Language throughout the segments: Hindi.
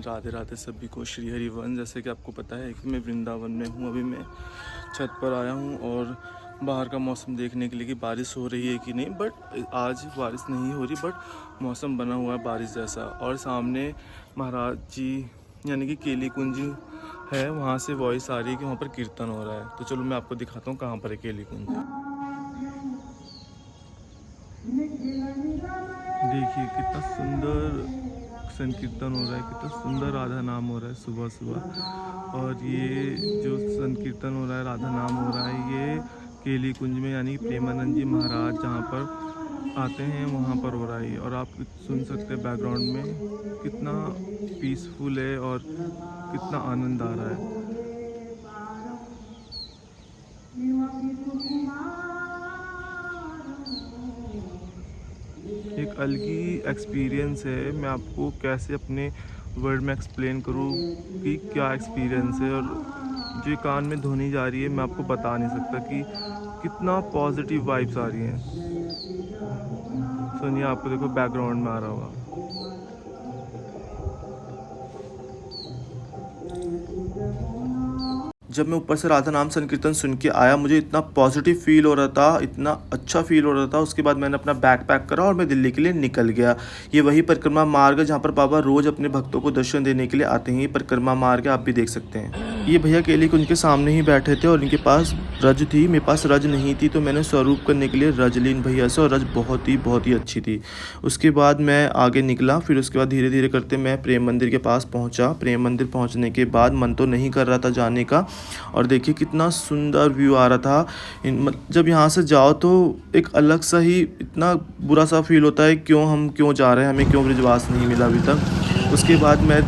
राधे राधे सभी को, श्री हरिवंश। जैसे कि आपको पता है कि मैं वृंदावन में हूँ। अभी मैं छत पर आया हूँ और बाहर का मौसम देखने के लिए कि बारिश हो रही है कि नहीं। बट आज बारिश नहीं हो रही, बट मौसम बना हुआ है बारिश जैसा। और सामने महाराज जी यानी कि केली कुंज है, वहाँ से वॉइस आ रही है कि वहाँ पर कीर्तन हो रहा है। तो चलो मैं आपको दिखाता हूँ कहाँ पर है केली कुंज। देखिए कितना सुंदर संकीर्तन हो रहा है, कितना सुंदर राधा नाम हो रहा है सुबह सुबह। और ये जो संकीर्तन हो रहा है, राधा नाम हो रहा है, ये केली कुंज में यानी प्रेमानंद जी महाराज जहाँ पर आते हैं वहाँ पर हो रहा है। और आप सुन सकते हैं बैकग्राउंड में कितना पीसफुल है और कितना आनंद आ रहा है। एक अलग ही एक्सपीरियंस है। मैं आपको कैसे अपने वर्ड में एक्सप्लेन करूँ कि क्या एक्सपीरियंस है। और जो कान में ध्वनि जा रही है, मैं आपको बता नहीं सकता कि कितना पॉजिटिव वाइब्स आ रही हैं। सुनिए, आपको देखो बैकग्राउंड में आ रहा होगा। जब मैं ऊपर से राधा नाम संकीर्तन सुन के आया, मुझे इतना पॉजिटिव फील हो रहा था, इतना अच्छा फील हो रहा था। उसके बाद मैंने अपना बैग पैक करा और मैं दिल्ली के लिए निकल गया। ये वही परिक्रमा मार्ग है जहाँ पर बाबा रोज़ अपने भक्तों को दर्शन देने के लिए आते हैं। ये परिक्रमा मार्ग है, आप भी देख सकते हैं। ये भैया केली कुंज के सामने ही बैठे थे और इनके पास रज थी, मेरे पास रज नहीं थी, तो मैंने स्वरूप करने के लिए रज ली इन भैया से। और रज बहुत ही अच्छी थी। उसके बाद मैं आगे निकला, फिर उसके बाद धीरे धीरे करते मैं प्रेम मंदिर के पास पहुँचा। प्रेम मंदिर पहुँचने के बाद मन तो नहीं कर रहा था जाने का। और देखिए कितना सुंदर व्यू आ रहा था। जब यहाँ से जाओ तो एक अलग सा ही इतना बुरा सा फील होता है, हम क्यों जा रहे हैं, हमें क्यों ब्रिजवास नहीं मिला अभी तक। उसके बाद मैं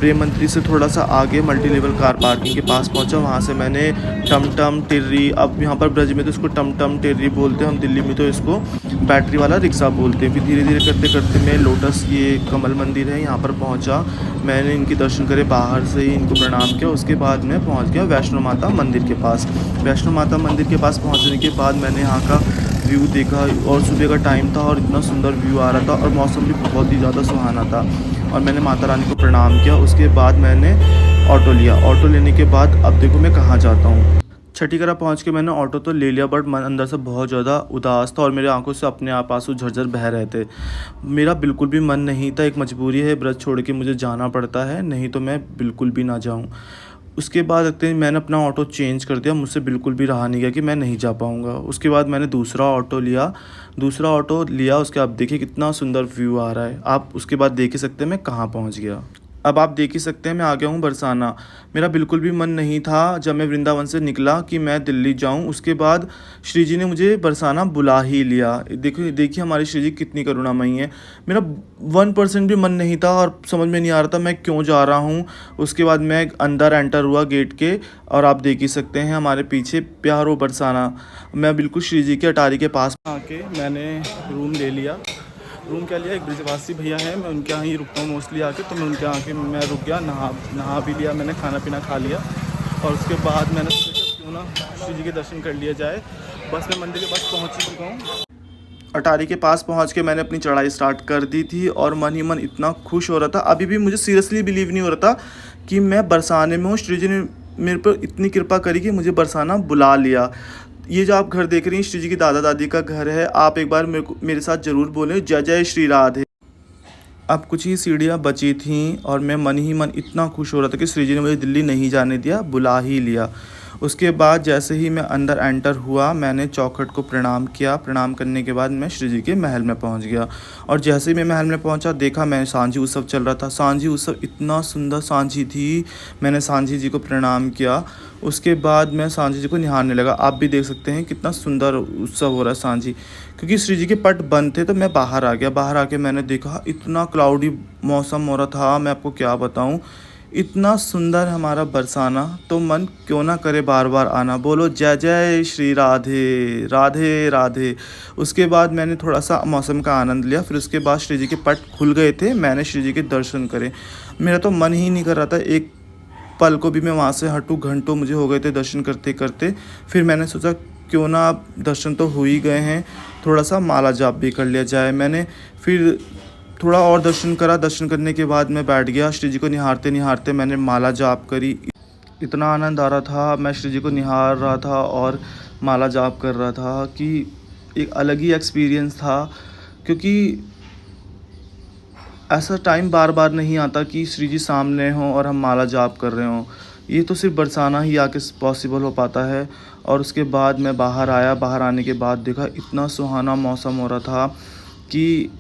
प्रेम मंदिर से थोड़ा सा आगे मल्टी लेवल कार पार्किंग के पास पहुंचा। वहाँ से मैंने टमटम टिर्री, अब यहाँ पर ब्रज में तो इसको टमटम टिर्री बोलते हैं, हम दिल्ली में तो इसको बैटरी वाला रिक्शा बोलते हैं। फिर धीरे धीरे करते करते मैं लोटस, ये कमल मंदिर है, यहाँ पर पहुँचा। मैंने इनके दर्शन करे, बाहर से ही इनको प्रणाम किया। उसके बाद मैं पहुँच गया वैष्णो माता मंदिर के पास। वैष्णो माता मंदिर के पास पहुँचने के बाद मैंने यहाँ का व्यू देखा। और सुबह का टाइम था और इतना सुंदर व्यू आ रहा था और मौसम भी बहुत ही ज़्यादा सुहाना था। और मैंने माता रानी को प्रणाम किया। उसके बाद मैंने ऑटो लिया। ऑटो लेने के बाद अब देखो मैं कहाँ जाता हूँ। छठीकरा पहुँच के मैंने ऑटो तो ले लिया, बट मन अंदर से बहुत ज़्यादा उदास था और मेरे आंखों से अपने आप आंसू झरझर बह रहे थे। मेरा बिल्कुल भी मन नहीं था, एक मजबूरी है, ब्रज छोड़ के मुझे जाना पड़ता है, नहीं तो मैं बिल्कुल भी ना जाऊँ। उसके बाद मैंने अपना ऑटो चेंज कर दिया, मुझसे बिल्कुल भी रहा नहीं गया कि मैं नहीं जा पाऊँगा। उसके बाद मैंने दूसरा ऑटो लिया। उसके बाद देखिए कितना सुंदर व्यू आ रहा है। आप उसके बाद देख ही सकते हैं मैं कहाँ पहुँच गया। अब आप देख ही सकते हैं मैं आ गया हूँ बरसाना। मेरा बिल्कुल भी मन नहीं था जब मैं वृंदावन से निकला कि मैं दिल्ली जाऊँ। उसके बाद श्री जी ने मुझे बरसाना बुला ही लिया। देखिए हमारी श्री जी कितनी करुणामयी है। मेरा 1% भी मन नहीं था और समझ में नहीं आ रहा था मैं क्यों जा रहा हूँ। उसके बाद मैं अंदर एंटर हुआ गेट के, और आप देख ही सकते हैं हमारे पीछे प्यारो बरसाना। मैं बिल्कुल श्री जी के अटारी के पास आके मैंने रूम ले लिया। रूम क्या लिया, एक ब्रिजवासी भैया है, मैं उनके यहाँ ही रुकता हूँ मोस्टली आके। तो मैं उनके यहाँ आके मैं रुक गया, नहा भी लिया मैंने, खाना पीना खा लिया। और उसके बाद मैंने सोचा क्यों ना श्री जी के दर्शन कर लिया जाए। बस मैं मंदिर के पास पहुँच ही चुका हूँ। अटारी के पास पहुँच के मैंने अपनी चढ़ाई स्टार्ट कर दी थी और मन ही मन इतना खुश हो रहा था। अभी भी मुझे सीरियसली बिलीव नहीं हो रहा था कि मैं बरसाने में हूँ। श्री जी ने मेरे पर इतनी कृपा करी कि मुझे बरसाना बुला लिया। ये जो आप घर देख रही हैं, श्री जी की दादा दादी का घर है। आप एक बार मेरे साथ ज़रूर बोलें, जय जय श्री राधे। अब कुछ ही सीढ़ियाँ बची थीं और मैं मन ही मन इतना खुश हो रहा था कि श्री जी ने मुझे दिल्ली नहीं जाने दिया, बुला ही लिया। उसके बाद जैसे ही मैं अंदर एंटर हुआ, मैंने चौखट को प्रणाम किया। प्रणाम करने के बाद मैं श्री जी के महल में पहुंच गया। और जैसे ही मैं महल में पहुंचा, देखा मैं सांझी उत्सव चल रहा था। सांझी उत्सव इतना सुंदर सांझी थी, मैंने सांझी जी को प्रणाम किया। उसके बाद मैं सांझी जी को निहारने लगा। आप भी देख सकते हैं कितना सुंदर उत्सव हो रहा है सांझी। क्योंकि श्री जी के पट बंद थे तो मैं बाहर आ गया। बाहर आके मैंने देखा इतना क्लाउडी मौसम हो रहा था, मैं आपको क्या बताऊं। इतना सुंदर हमारा बरसाना, तो मन क्यों ना करे बार बार आना। बोलो जय जय श्री राधे राधे राधे। उसके बाद मैंने थोड़ा सा मौसम का आनंद लिया। फिर उसके बाद श्री जी के पट खुल गए थे, मैंने श्री जी के दर्शन करे। मेरा तो मन ही नहीं कर रहा था एक पल को भी मैं वहाँ से हटूँ। घंटों मुझे हो गए थे दर्शन करते करते। फिर मैंने सोचा क्यों ना, दर्शन तो हो ही गए हैं, थोड़ा सा माला जाप भी कर लिया जाए। मैंने फिर थोड़ा और दर्शन करा। दर्शन करने के बाद मैं बैठ गया। श्री जी को निहारते निहारते मैंने माला जाप करी। इतना आनंद आ रहा था, मैं श्री जी को निहार रहा था और माला जाप कर रहा था कि एक अलग ही एक्सपीरियंस था। क्योंकि ऐसा टाइम बार बार नहीं आता कि श्री जी सामने हों और हम माला जाप कर रहे हों। ये तो सिर्फ बरसाना ही आके पॉसिबल हो पाता है। और उसके बाद मैं बाहर आया। बाहर आने के बाद देखा इतना सुहाना मौसम हो रहा था कि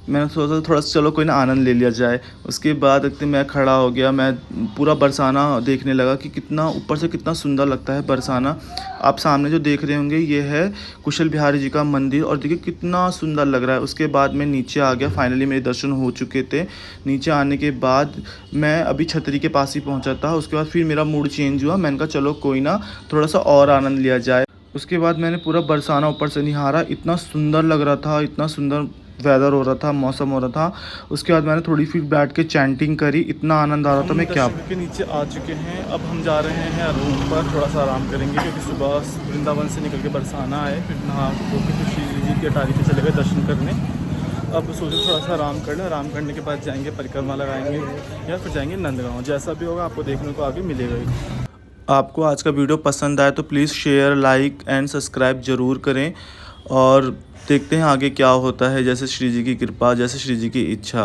मैंने सोचा थोड़ा सा चलो कोई ना आनंद ले लिया जाए। उसके बाद देखते मैं खड़ा हो गया। मैं पूरा बरसाना देखने लगा कि कितना ऊपर से कितना सुंदर लगता है बरसाना। आप सामने जो देख रहे होंगे ये है कुशल बिहारी जी का मंदिर और देखिए कितना सुंदर लग रहा है। उसके बाद मैं नीचे आ गया। फाइनली मेरे दर्शन हो चुके थे। नीचे आने के बाद मैं अभी छतरी के पास ही पहुंचा था। उसके बाद फिर मेरा मूड चेंज हुआ। मैंने कहा चलो कोई ना थोड़ा सा और आनंद लिया जाए। उसके बाद मैंने पूरा बरसाना ऊपर से निहारा। इतना सुंदर लग रहा था, इतना सुंदर वेदर हो रहा था, मौसम हो रहा था। उसके बाद मैंने थोड़ी फिर बैठ के चैंटिंग करी। इतना आनंद आ रहा था मैं क्या। के नीचे आ चुके हैं। अब हम जा रहे हैं रूम पर, थोड़ा सा आराम करेंगे क्योंकि सुबह वृंदावन से निकल के बरसाना आए। फिर नहा धो के फिर श्री जी की अटारी पे चले गए दर्शन करने। अब सोचे थोड़ा सा आराम कर लें। आराम करने के बाद जाएंगे परिक्रमा लगाएंगे या फिर जाएंगे नंदगांव। जैसा भी होगा आपको देखने को आगे मिलेगा ही। आपको आज का वीडियो पसंद आए तो please share, like and subscribe ज़रूर करें। और देखते हैं आगे क्या होता है, जैसे श्री जी की कृपा, जैसे श्री जी की इच्छा।